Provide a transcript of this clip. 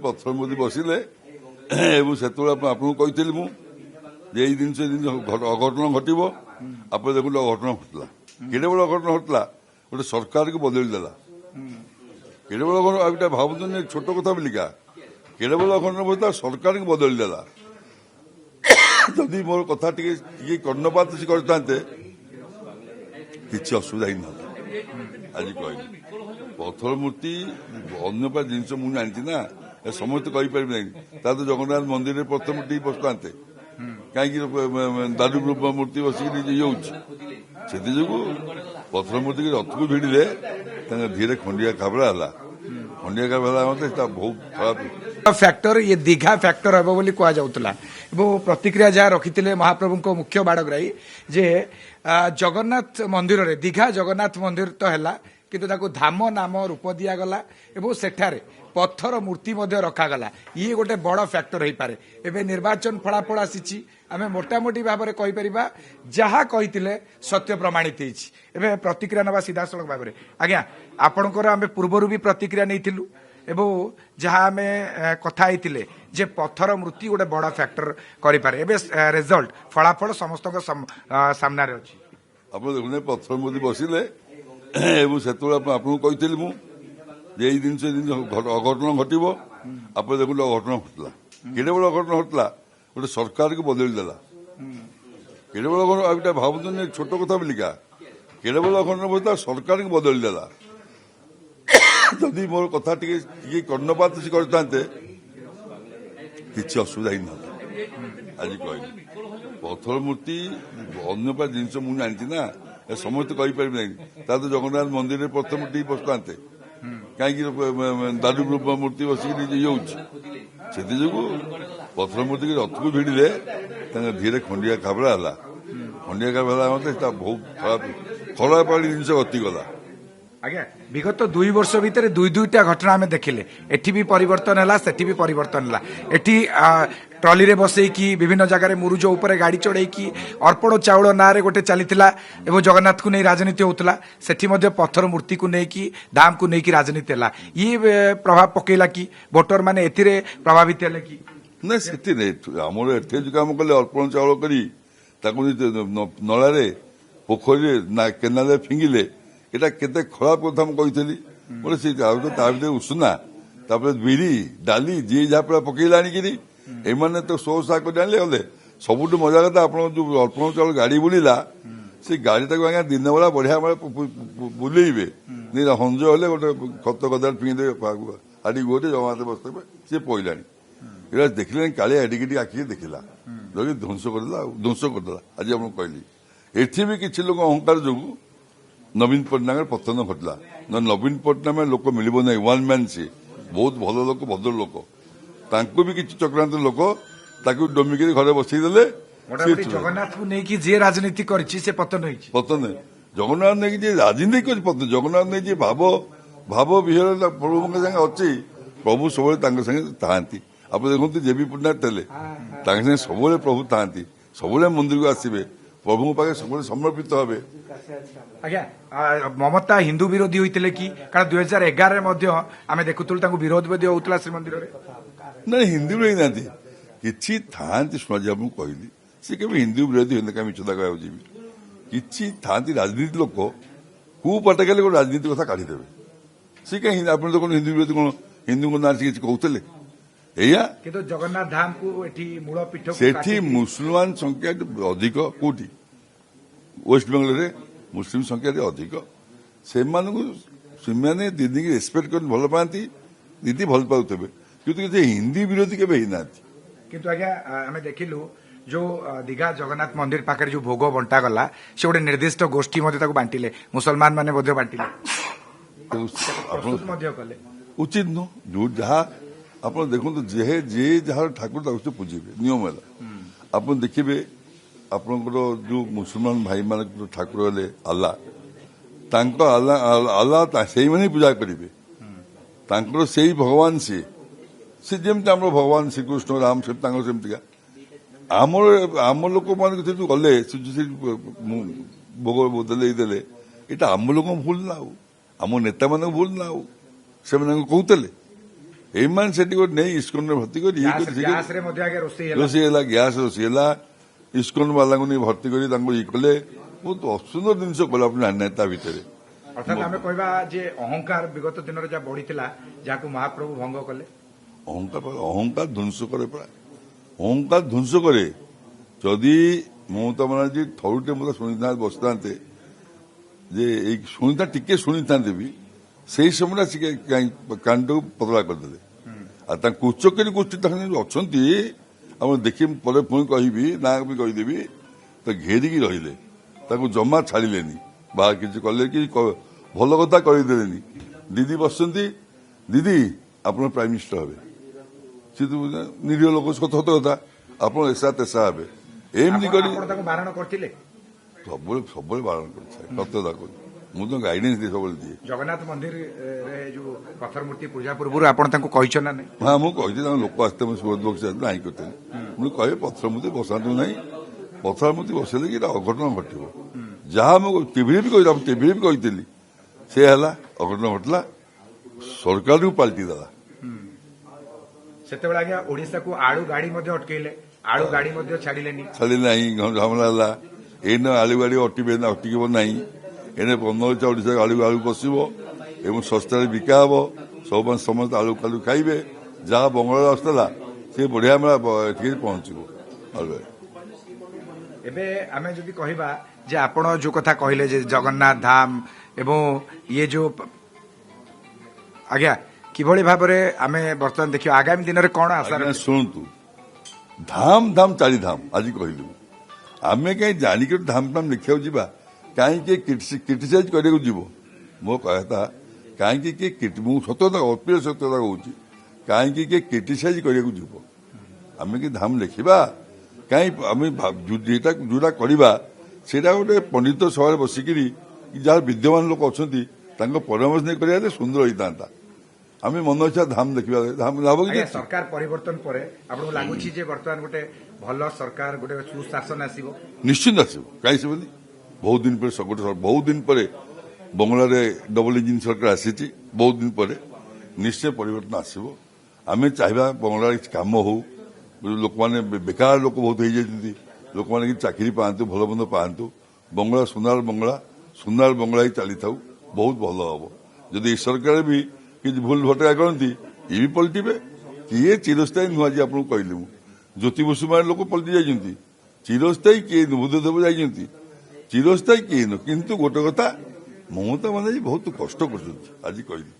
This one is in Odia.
ପଥର ମୋଦି ବସିଲେ ଏବଂ ସେତେବେଳେ ଆପଣଙ୍କୁ କହିଥିଲି ମୁଁ ଯେ ଏଇ ଜିନିଷ ଅଘଟଣ ଘଟିବ। ଆପଣ ଦେଖନ୍ତୁ ଅଘଟଣ ଘଟିଲା। କେଡ଼େ ବଡ଼ ଅଘଟଣ ଘଟିଲା, ଗୋଟେ ସରକାରକୁ ବଦଳି ଦେଲା। କେଡ଼େ ବଡ଼ ଅଘଟଣ, ଏଇଟା ଭାବୁଛନ୍ତି ଛୋଟ କଥା ବୋଲିକା। କେଡ଼େ ବଡ଼ ଅଘଟଣ ଘଟିଲା, ସରକାରକୁ ବଦଳି ଦେଲା। ଯଦି ମୋର କଥା ଟିକେ କର୍ଣ୍ଣପାତ ସେ କରିଥାନ୍ତେ କିଛି ଅସୁବିଧା ହେଇନଥାନ୍ତା। ଆଜି କହିଲି ପଥର ମୂର୍ତ୍ତି ଅନ୍ୟ ଜିନିଷ ମୁଁ ଜାଣିଛି ନା, ସମସ୍ତେ କହିପାରିବେ ନାହିଁ। ତା ତ ଜଗନ୍ନାଥ ମନ୍ଦିରରେ ପଥର ମୂର୍ତ୍ତି ବସିଥାନ୍ତେ, କାହିଁକି ଦାରୁ ମୂର୍ତ୍ତି ବସିକି ଇଏ ହଉଛି। ସେଥିଯୋଗୁଁ ପଥର ମୂର୍ତ୍ତିକି ରଥକୁ ଭିଡ଼ିଲେ ତାଙ୍କ ଧୀରେ ଖଣ୍ଡିଆ ଖାବରା ହେଲା। ଖଣ୍ଡିଆ ଖାବରା ହେଲା ସେଟା ବହୁତ ଖରାପ ଫ୍ୟାକ୍ଟର, ଇଏ ଦୀଘା ଫ୍ୟାକ୍ଟର ହେବ ବୋଲି କୁହାଯାଉଥିଲା। ଏବଂ ପ୍ରତିକ୍ରିୟା ଯାହା ରଖିଥିଲେ ମହାପ୍ରଭୁଙ୍କ ମୁଖ୍ୟ ବାଡ଼ଗ୍ରାହୀ ଯେ ଜଗନ୍ନାଥ ମନ୍ଦିରରେ, ଦୀଘା ଜଗନ୍ନାଥ ମନ୍ଦିର ତ ହେଲା, କିନ୍ତୁ ତାକୁ ଧାମ ନାମ ରୂପ ଦିଆଗଲା ଏବଂ ସେଠାରେ ପଥର ମୂର୍ତ୍ତି ମଧ୍ୟ ରଖାଗଲା। ଇଏ ଗୋଟେ ବଡ଼ ଫ୍ୟାକ୍ଟର ହେଇପାରେ। ଏବେ ନିର୍ବାଚନ ଫଳାଫଳ ଆସିଛି, ଆମେ ମୋଟାମୋଟି ଭାବରେ କହିପାରିବା ଯାହା କହିଥିଲେ ସତ୍ୟ ପ୍ରମାଣିତ ହେଇଛି। ଏବେ ପ୍ରତିକ୍ରିୟା ନେବା ସିଧାସଳଖ ଭାବରେ। ଆଜ୍ଞା, ଆପଣଙ୍କର ଆମେ ପୂର୍ବରୁ ବି ପ୍ରତିକ୍ରିୟା ନେଇଥିଲୁ ଏବଂ ଯାହା ଆମେ କଥା ହେଇଥିଲେ ଯେ ପଥର ମୂର୍ତ୍ତି ଗୋଟେ ବଡ଼ ଫ୍ୟାକ୍ଟର କରିପାରେ। ଏବେ ରେଜଲ୍ଟ ଫଳାଫଳ ସମସ୍ତଙ୍କ ସାମ୍ନାରେ ଅଛି। ଆପଣ ଦେଖୁଛନ୍ତି ପଥର ମୂର୍ତ୍ତି ବସିଲେ ଏବଂ ସେତେବେଳେ ଆପଣଙ୍କୁ କହିଥିଲି ମୁଁ ଯେ ଏଇ ଜିନିଷ ଅଘଟଣ ଘଟିବ। ଆପଣ ଦେଖନ୍ତୁ ଅଘଟଣ ଘଟିଲା। କେଡ଼େ ବଡ଼ ଅଘଟଣ ଘଟିଲା, ଗୋଟେ ସରକାରକୁ ବଦଳି ଦେଲା। କେଡ଼େ ବଡ଼ ଅଘଟଣ, ଏଇଟା ଭାବୁଛନ୍ତି ଛୋଟ କଥା ବୋଲିକା। କେଡ଼େ ବଡ଼ ଅଘଟଣ ଘଟିଲା, ସରକାରକୁ ବଦଳି ଦେଲା। ଯଦି ମୋର କଥା ଟିକେ କର୍ଣ୍ଣପାତ ସେ କରିଥାନ୍ତେ କିଛି ଅସୁବିଧା ହେଇନଥାନ୍ତା। ଆଜି କହିଲି ପଥର ମୂର୍ତ୍ତି ଅନ୍ୟ ଜିନିଷ ମୁଁ ଜାଣିଛି ନା, ସମସ୍ତେ କହିପାରିବେ ନାହିଁ। ତା ତ ଜଗନ୍ନାଥ ମନ୍ଦିରରେ ପଥର ମୂର୍ତ୍ତି ବସିଥାନ୍ତେ, କାହିଁକି ଦାରୁ ମୂର୍ତ୍ତି ବସିକି ଇଏ ହଉଛି। ସେଥିଯୋଗୁଁ ପଥର ମୂର୍ତ୍ତିକି ରଥକୁ ଭିଡ଼ିଲେ ତାଙ୍କ ଧୀରେ ଖଣ୍ଡିଆ ଖାବରା ହେଲା। ଖଣ୍ଡିଆ ଖାବରା ହେଲା ସେଟା ବହୁତ ଖରାପ ଜିନିଷ ଗତିଗଲା। ଆଜ୍ଞା, ବିଗତ 2 ବର୍ଷ ଭିତରେ ଦୁଇଟା ଘଟଣା ଆମେ ଦେଖିଲେ। ଏଠି ବି ପରିବର୍ତ୍ତନ ହେଲା, ସେଠି ବି ପରିବର୍ତ୍ତନ ହେଲା। ଏଠି ଟ୍ରଲିରେ ବସେଇକି ବିଭିନ୍ନ ଜାଗାରେ ମୁରୁଜ ଉପରେ ଗାଡ଼ି ଚଢ଼େଇକି ଅର୍ପଣ ଚାଉଳ ନାଁରେ ଗୋଟେ ଚାଲିଥିଲା ଏବଂ ଜଗନ୍ନାଥକୁ ନେଇ ରାଜନୀତି ହେଉଥିଲା। ସେଠି ମଧ୍ୟ ପଥର ମୂର୍ତ୍ତିକୁ ନେଇକି ଦାମକୁ ନେଇକି ରାଜନୀତି ହେଲା। ଇଏ ପ୍ରଭାବ ପକେଇଲା କି ଭୋଟର ମାନେ ଏଥିରେ ପ୍ରଭାବିତ ହେଲେ କି? ନା, ସେଥିରେ ଆମର ଏଠି ଯୋଉ କାମ କଲେ ଅର୍ପଣ ଚାଉଳ କରି ତାକୁ ନଳାରେ, ପୋଖରୀରେ, କେନାଲରେ ଫିଙ୍ଗିଲେ, ଏଇଟା କେତେ ଖରାପ କଥା ମୁଁ କହିଥିଲି। ବୋଲେ ସେ ତା ଭିତରେ ଉଷୁନା, ତାପରେ ବିରି ଡାଲି ଯିଏ ଯାହା ପୁରା ପକେଇଲା ଆଣିକିରି ଏମାନେ ତ ଶୋଷା କରି ଆଣିଲେ ଗଲେ। ସବୁଠୁ ମଜା କଥା, ଆପଣଙ୍କ ଯୋଉ ଅର୍ପଣ ଚାଉଳ ଗାଡ଼ି ବୁଲିଲା, ସେ ଗାଡ଼ିଟାକୁ ଆଜ୍ଞା ଦିନ ବେଳା ବଢିଆ ବୁଲେଇବେ। ହଞ୍ଜ ହେଲେ ଗୋଟେ ଖତ ଗଦାରେ ଫିଙ୍ଗିଦେବେ, ଆଡି ଗୋଟେ ଜମାତେ ବସିଦେବେ, ସିଏ ପଇଲାଣି। ଏଇଟା ଦେଖିଲେନି କାଳିଆ ଏଡ଼ିକି ଆଖିରେ ଦେଖିଲା, ଧ୍ୱଂସ କରିଦେଲା। ଆଜି ଆପଣଙ୍କୁ କହିଲି ଏଠି ବି କିଛି ଲୋକ ଅହଙ୍କାର ଯୋଗୁଁ ନବୀନ ପଟ୍ଟନାୟକ ପତନ ଘଟିଲା। ନବୀନ ପଟ୍ଟନାୟକ ଲୋକ ମିଳିବ ନାହିଁ, ୱାନ୍ ମ୍ୟାନ୍। ସିଏ ବହୁତ ଭଲ ଲୋକ, ଭଦ୍ର ଲୋକ। ତାଙ୍କୁ ବି କିଛି ଚକ୍ରାନ୍ତ ଲୋକ ତାକୁ ଡମିକିରି ଘରେ ବସେଇ ଦେଲେ। ଜଗନ୍ନାଥକୁ ନେଇକି ଯିଏ ରାଜନୀତି କରିଛି ସେ ପତନ ହେଇଛି। ପତନ ଜଗନ୍ନାଥ ନେଇକି ଯିଏ ରାଜନୀତି କରିଛି ପତନ। ଜଗନ୍ନାଥ ନେଇ ଯିଏ ଭାବ ବିହର ପ୍ରଭୁଙ୍କ ସାଙ୍ଗେ ଅଛି, ପ୍ରଭୁ ସବୁବେଳେ ତାଙ୍କ ସାଙ୍ଗେ ଥାଆନ୍ତି। ଆପଣ ଦେଖନ୍ତୁ ଜେବି ପଟ୍ଟନାୟକ ଥିଲେ, ତାଙ୍କ ସାଙ୍ଗେ ସବୁବେଳେ ପ୍ରଭୁ ଥାଆନ୍ତି। ସବୁବେଳେ ମନ୍ଦିରକୁ ଆସିବେ, ପ୍ରଭୁଙ୍କ ପାଖରେ ସବୁବେଳେ ସମର୍ପିତ ହେବେ। ଆଜ୍ଞା, ମମତା ହିନ୍ଦୁ ବିରୋଧୀ ହୋଇଥିଲେ କି? କାରଣ 2011ରେ ମଧ୍ୟ ଆମେ ଦେଖୁଥିଲୁ ତାଙ୍କୁ ବିରୋଧ ମଧ୍ୟ ହଉଥିଲା ଶ୍ରୀମନ୍ଦିରରେ। ନା, ହିନ୍ଦୁ ହେଇନାହାନ୍ତି, କିଛି ଥାଆନ୍ତି। ଶୁଣାଯିବା ମୁଁ କହିଲି ସେ କେବେ ହିନ୍ଦୁ ବିରୋଧୀ ହୋଇନି, କାହିଁ ମିଛ କହିବାକୁ ଯିବି। କିଛି ଥାଆନ୍ତି ରାଜନୀତି ଲୋକ, କୋଉ ପଟେ ଗଲେ ଗୋଟେ ରାଜନୀତି କଥା କାଢିଦେବେ। ସେ କାହିଁ ଆପଣ ତ କଣ ହିନ୍ଦୁ ବିରୋଧୀ, କଣ ହିନ୍ଦୁଙ୍କ ନାଁରେ କିଛି କହୁଥିଲେ? ଏଇଆ। କିନ୍ତୁ ଜଗନ୍ନାଥ ଧାମକୁ ଏଠି ମୂଳ ପୀଠ, ସେଠି ମୁସଲମାନ ସଂଖ୍ୟା ଅଧିକ। କୋଉଠି? ୱେଷ୍ଟବେଙ୍ଗଲରେ ମୁସଲିମ ସଂଖ୍ୟା ଅଧିକ। ସେମାନେ ଦିଦିକି ରେସ୍ପେକ୍ଟ କରି ଭଲ ପାଆନ୍ତି, ଦିଦି ଭଲ ପାଉଥିବେ, କିନ୍ତୁ କିଛି ହିନ୍ଦୀ ବିରୋଧୀ କେବେ ହେଇନାହାନ୍ତି। କିନ୍ତୁ ଆଜ୍ଞା, ଆମେ ଦେଖିଲୁ ଯୋଉ ଦୀଘା ଜଗନ୍ନାଥ ମନ୍ଦିର ପାଖରେ ଯୋଉ ଭୋଗ ବଣ୍ଟା ଗଲା, ସେ ଗୋଟେ ନିର୍ଦ୍ଦିଷ୍ଟ ଗୋଷ୍ଠୀ ମଧ୍ୟ ତାକୁ ବାଣ୍ଟିଲେ, ମୁସଲମାନ ମାନେ ମଧ୍ୟ ବାଣ୍ଟିଲେ, ମଧ୍ୟ କଲେ। ଉଚିତ ନୁହଁ। ଯୋଉ ଯାହା ଆପଣ ଦେଖନ୍ତୁ, ଯିଏ ଯାହାର ଠାକୁର ତାକୁ ସେ ପୂଜିବେ, ନିୟମ ହେଲା। ଆପଣ ଦେଖିବେ ଆପଣଙ୍କର ଯୋଉ ମୁସଲମାନ ଭାଇମାନଙ୍କର ଠାକୁର ହେଲେ ଆଲ୍ଲାହ, ତାଙ୍କ ଆଲ୍ଲାହ ସେଇମାନେ ପୂଜା କରିବେ। ତାଙ୍କର ସେଇ ଭଗବାନ ସେ ଯେମିତି ଆମର ଭଗବାନ ଶ୍ରୀକୃଷ୍ଣ ରାମ ତାଙ୍କର ସେମିତିକା। ଆମ ଲୋକମାନେ ଯେହେତୁ ଗଲେ ଭୋଗ ଦେଲେ, ଏଇଟା ଆମ ଲୋକଙ୍କ ଭୁଲ ନା, ଆଉ ଆମ ନେତାମାନଙ୍କ ଭୁଲ ନା, ଆଉ ସେମାନେ କହୁଥିଲେ। ଏମାନେ ସେଠି ଗୋଟେ ନେଇ ଇସ୍କନରେ ଭର୍ତ୍ତି କରି ଇଏ କରି ଗ୍ୟାସରେ ମଧ୍ୟ ଆଜ୍ଞା ରୋଷେଇ ହେଲା। ରୋଷେଇ ହେଲା, ଗ୍ୟାସ ରୋଷେଇ ହେଲା, ଇସ୍କନ ବାଲାଙ୍କୁ ନେଇ ଭର୍ତ୍ତି କରି ତାଙ୍କୁ ଇଏ କଲେ, ବହୁତ ଅସୁନ୍ଦର ଜିନିଷ କଲେ ଆପଣ ଜାଣିନାହାନ୍ତି ତା ଭିତରେ। ଅର୍ଥାତ୍ ଆମେ କହିବା ଯେ ଅହଙ୍କାର ବିଗତ ଦିନରେ ଯାହା ବଢିଥିଲା, ଯାହାକୁ ମହାପ୍ରଭୁ ଭଙ୍ଗ କଲେ। ଅହଙ୍କାର ଧ୍ୱଂସ କରେ ପରା, ଅହଙ୍କାର ଧ୍ୱଂସ କରେ। ଯଦି ମମତା ବାନାର୍ଜୀ ଥରୁଟେ ମୋତେ ଶୁଣିଥାନ୍ତେ ବସିଥାନ୍ତେ, ଯେ ଏଇ ଶୁଣିଥା ଟିକେ ଶୁଣିଥାନ୍ତେ ବି, ସେଇ ସମୟରେ ସେ କାଣ୍ଡକୁ ପତଳା କରିଦେଲେ। ଆଉ ତାଙ୍କ କୁଚକରୀ ଗୋଷ୍ଠୀ ତାଙ୍କ ଅଛନ୍ତି, ଆପଣ ଦେଖି ପରେ ପୁଣି କହିବି, ନା ବି କହିଦେବି, ତ ଘେରିକି ରହିଲେ, ତାକୁ ଜମା ଛାଡ଼ିଲେନି, ବାହାର କିଛି କଲେ କି ଭଲ କଥା କହିଦେଲେନି। ଦିଦି ବସିଛନ୍ତି, ଦିଦି ଆପଣ ପ୍ରାଇମ ମିନିଷ୍ଟର ହେବେ, ସେ ତ ନିରୀହ ଲୋକ, ସତ କଥା, ଆପଣ ଏସା ତେସା ହେବେ, ଏମିତି କରି ତାକୁ ବାରଣ କରିଥିଲେ। ସବୁବେଳେ ବାରଣ କରିଥାଏ, ସତ୍ୟତା କହୁଛି। ମୁଁ ତ ଗାଇଡେନ୍ସ ଦିଏ, ସବୁବେଳେ ଦିଏ। ଜଗନ୍ନାଥ ମନ୍ଦିରରେ ଯୋଉ ପଥର ମୂର୍ତ୍ତି ପୂଜା ପୂର୍ବରୁ ଆପଣ ତାଙ୍କୁ କହିଛନ୍ତି ନା ନାହିଁ? ହଁ, ମୁଁ କହିଛି, ତାଙ୍କ ଲୋକ ଆସିతే ମୁଁ ସୁରତ ବକ୍ସି ନାହିଁ କରିଥିଲି। ମୁଁ କହିବି ପଥର ମୂର୍ତ୍ତି ବସାନ୍ତୁ ନାହିଁ, ପଥର ମୂର୍ତ୍ତି ବସେଇଲେ କି ଏଇଟା ଅଘଟଣ ଘଟିବ। ଯାହା ମୁଁ ଟିଭିରେ ବି କହିଲି, ଟିଭିରେ ବି କହିଥିଲି, ସେ ହେଲା ଅଘଟଣ ଘଟିଲା, ସରକାରକୁ ପାଲଟି ଦେଲା। ସେତେବେଳେ ଆଜ୍ଞା ଓଡିଶାକୁ ଆଳୁ ଗାଡି ମଧ୍ୟ ଅଟକେଇଲେ, ଆଳୁ ଗାଡି ମଧ୍ୟ ଛାଡ଼ିଲେନି। ଛାଡ଼ି ନାହିଁ, ଝାମଲା ହେଲା। ଏଇନା ଆଳୁ ଗାଡି ଅଟିକିବ ନାହିଁ। ଏଇନେ 15 ଓଡ଼ିଶାରେ ଆଳୁ ପଶିବ ଏବଂ ଶସ୍ତାରେ ବିକା ହେବ। ସବୁମାନେ ସମସ୍ତେ ଆଳୁ ଖାଇବେ। ଯାହା ବଙ୍ଗଳାରୁ ଆସୁଥିଲା ସେ ବଢିଆ ଏଠିକି ପହଞ୍ଚିବ ଆଳୁ ଗାଡି। ଏବେ ଆମେ ଯଦି କହିବା ଯେ ଆପଣ ଯୋଉ କଥା କହିଲେ ଯେ ଜଗନ୍ନାଥ ଧାମ ଏବଂ ଇଏ ଯୋଉ ଆଜ୍ଞା କିଭଳି ଭାବରେ ଆମେ ବର୍ତ୍ତମାନ ଦେଖିବା ଆଗାମୀ ଦିନରେ କଣ ଆଶା? ଶୁଣନ୍ତୁ, ଧାମ ଚାରିଧାମ ଆଜି କହିଲୁ, ଆମେ କାହିଁ ଜାଣିକି ଧାମ ଦେଖିବାକୁ ଯିବା? କାହିଁକି କ୍ରିଟିସାଇଜ କରିବାକୁ ଯିବ? ମୋ କହିବା କଥା, କାହିଁକି କିଏ, ମୁଁ ସତ୍ୟତା ଅପ୍ରିୟ ସତ୍ୟତା କହୁଛି, କାହିଁକି କିଏ କ୍ରିଟିସାଇଜ କରିବାକୁ ଯିବ? ଆମେ କି ଧାମ ଲେଖିବା? କାହିଁ ଆମେ ଯୋଉଟା କରିବା ସେଇଟା ଗୋଟେ ପଣ୍ଡିତ ସଭାରେ ବସିକିରି ଯାହା ବିଦ୍ୟମାନ ଲୋକ ଅଛନ୍ତି ତାଙ୍କ ପରାମର୍ଶ ନେଇ କରିବା ସୁନ୍ଦର ହେଇଥାନ୍ତା। ଆମେ ମନ ଇଚ୍ଛା ଧାମ ଦେଖିବା, ଧାମ ଲାଭ କିଛି। ସରକାର ପରିବର୍ତ୍ତନ ପରେ ଆପଣଙ୍କୁ ଲାଗୁଛି ଯେ ବର୍ତ୍ତମାନ ଗୋଟେ ଭଲ ସରକାର, ଗୋଟେ ସୁଶାସନ ଆସିବ? ନିଶ୍ଚିନ୍ତ ଆସିବ, କାହିଁ ଆସିବନି? ବହୁତ ଦିନ ପରେ ବଙ୍ଗଳାରେ ଡବଲ ଇଞ୍ଜିନ ସରକାର ଆସିଛି। ବହୁତ ଦିନ ପରେ ନିଶ୍ଚୟ ପରିବର୍ତ୍ତନ ଆସିବ। ଆମେ ଚାହିଁବା ବଙ୍ଗଳାରେ କିଛି କାମ ହଉ, ଲୋକମାନେ ବେକାର ଲୋକ ବହୁତ ହେଇଯାଇଛନ୍ତି, ଲୋକମାନେ କିଛି ଚାକିରି ପାଆନ୍ତୁ, ଭଲ ମନ୍ଦ ପାଆନ୍ତୁ। ବଙ୍ଗଳା ସୁନାର ବଙ୍ଗଳା ହିଁ ଚାଲିଥାଉ, ବହୁତ ଭଲ ହବ। ଯଦି ଏ ସରକାର ବି କିଛି ଭୁଲ ଭଟକା କରନ୍ତି, ଇଏ ବି ପଲଟିବେ। କିଏ ଚିରସ୍ଥାୟୀ ନୁହଁ, ଆଜି ଆପଣଙ୍କୁ କହିଲି ମୁଁ। ଜ୍ୟୋତି ବସୁମାର ଲୋକ ପଲଟି ଯାଇଛନ୍ତି, ଚିରସ୍ଥାୟୀ କିଏ ନୁହଁ। ବୁଦ୍ଧଦେବ ଯାଇଛନ୍ତି, ଚିରସ୍ଥାୟୀ କିଏ ନୁହଁ। କିନ୍ତୁ ଗୋଟେ କଥା, ମମତା ବାନାର୍ଜୀ ବହୁତ କଷ୍ଟ କରୁଛନ୍ତି, ଆଜି କହିଲି।